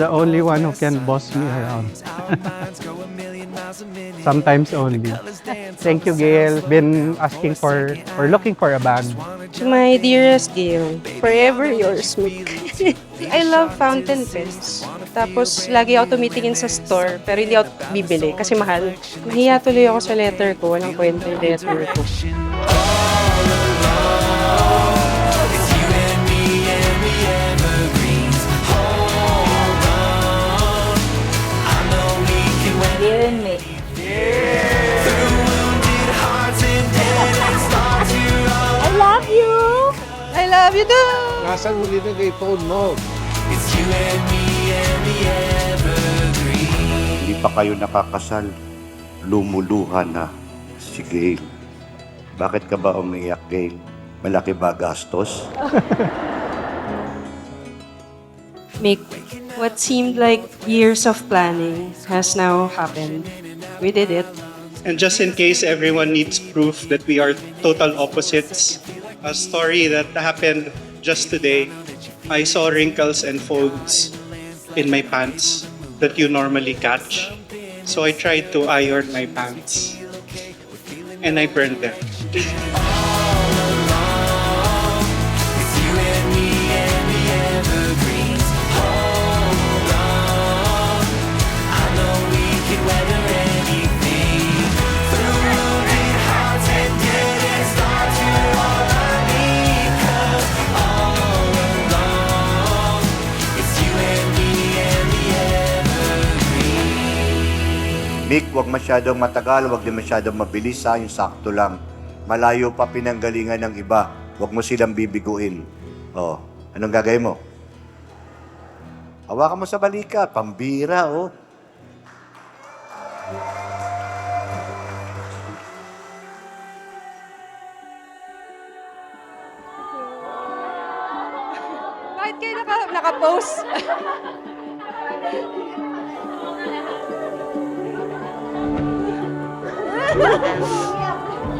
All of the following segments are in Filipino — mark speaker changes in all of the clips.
Speaker 1: the only one who can boss me around. Sometimes only. Thank you, Gail. Been asking for or looking for a bag.
Speaker 2: To my dearest Gail, forever yours, Mick. I love fountain pens. Tapos, lagi ako tumitingin sa store, pero hindi ako bibili kasi mahal. Nahiya tuloy ako sa letter ko. Walang kwenta yung letter ko.
Speaker 3: Gail and Mick. I love you!
Speaker 2: I love you too!
Speaker 4: Nasaan mo din ang phone mo?
Speaker 5: Hindi pa kayo nakakasal, lumuluha na si Gail. Bakit ka ba umiyak, Gail? Malaki ba gastos?
Speaker 2: Mick, what seemed like years of planning has now happened. We did it.
Speaker 6: And just in case everyone needs proof that we are total opposites, a story that happened just today, I saw wrinkles and folds in my pants that you normally catch. So I tried to iron my pants and I burned them.
Speaker 5: Mick, huwag masyadong matagal, huwag din masyadong mabilis, ha? Yung sakto lang. Malayo pa pinanggalingan ng iba. Huwag mo silang bibiguin. Oh, anong gagawin mo? Hawakan mo sa balikat, pambira, oh.
Speaker 2: Bakit kayo naka-post?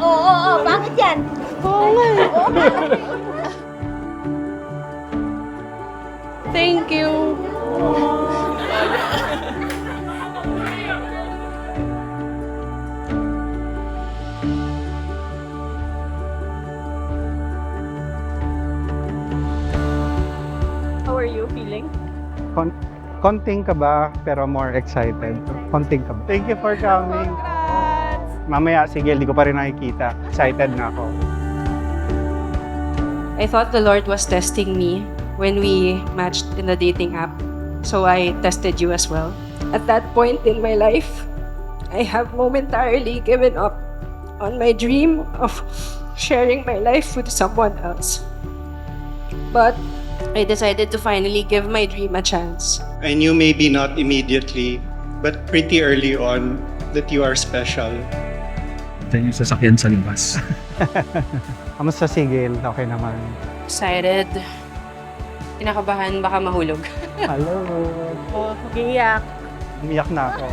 Speaker 3: Oo, bakit yan?
Speaker 2: Oo nga. Thank you. How are you feeling?
Speaker 1: Konting ka ba, pero more excited. Konting ka ba. Thank you for coming. Mamaya, sige, hindi ko pa rin nakikita. Excited na ako.
Speaker 2: I thought the Lord was testing me when we matched in the dating app. So I tested you as well. At that point in my life, I have momentarily given up on my dream of sharing my life with someone else. But I decided to finally give my dream a chance.
Speaker 6: I knew maybe not immediately, but pretty early on that you are special.
Speaker 7: Then yung sasakyan sa labas.
Speaker 1: Kamusta si Gail? Okay naman.
Speaker 2: Excited. Kinakabahan, baka mahulog.
Speaker 1: Hello.
Speaker 3: Oo, mag-iiyak.
Speaker 1: Umiyak na ako.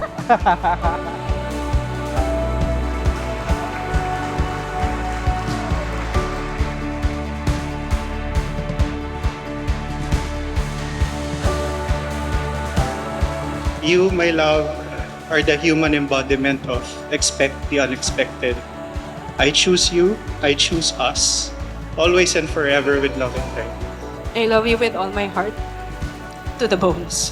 Speaker 6: You, my love, are the human embodiment of expect the unexpected. I choose you, I choose us, always and forever with love and care.
Speaker 2: I love you with all my heart, to the bones.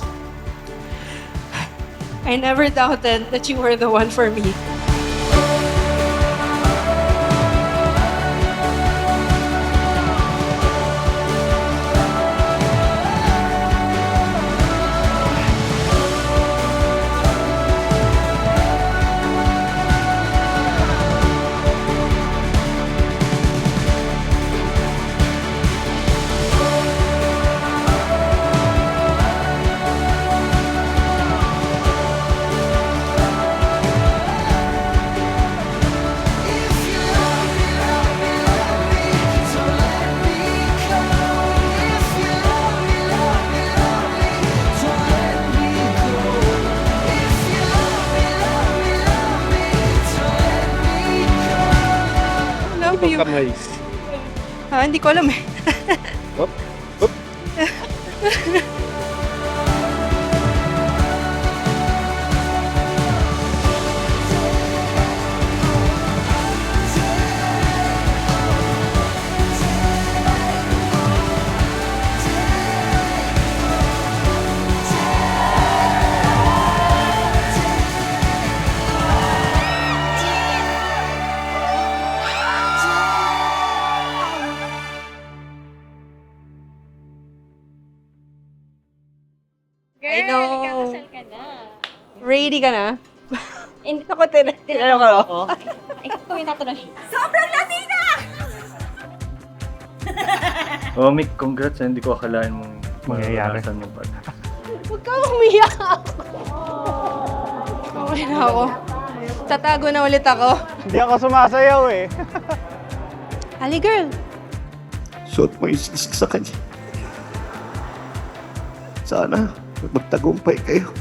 Speaker 2: I never doubted that you were the one for me. Love you.
Speaker 4: Kamay.
Speaker 2: Hindi ko alam eh.
Speaker 4: Hop, hop.
Speaker 2: Ready ka na?
Speaker 3: Ako, tinanong ko. Ay, ikaw yung tatanong. Sobrang lasing na!
Speaker 8: Oh, Mick, congrats. Hindi ko akalain mong
Speaker 1: Mangyayari.
Speaker 8: maranasan mo pa.
Speaker 2: Huwag ka umiyak. Okay na ako. Tatago na ulit ako.
Speaker 1: Hindi ako sumasayaw eh.
Speaker 2: Ali girl.
Speaker 5: Suot mo yung sisig sa kanya. Sana magtagumpay kayo.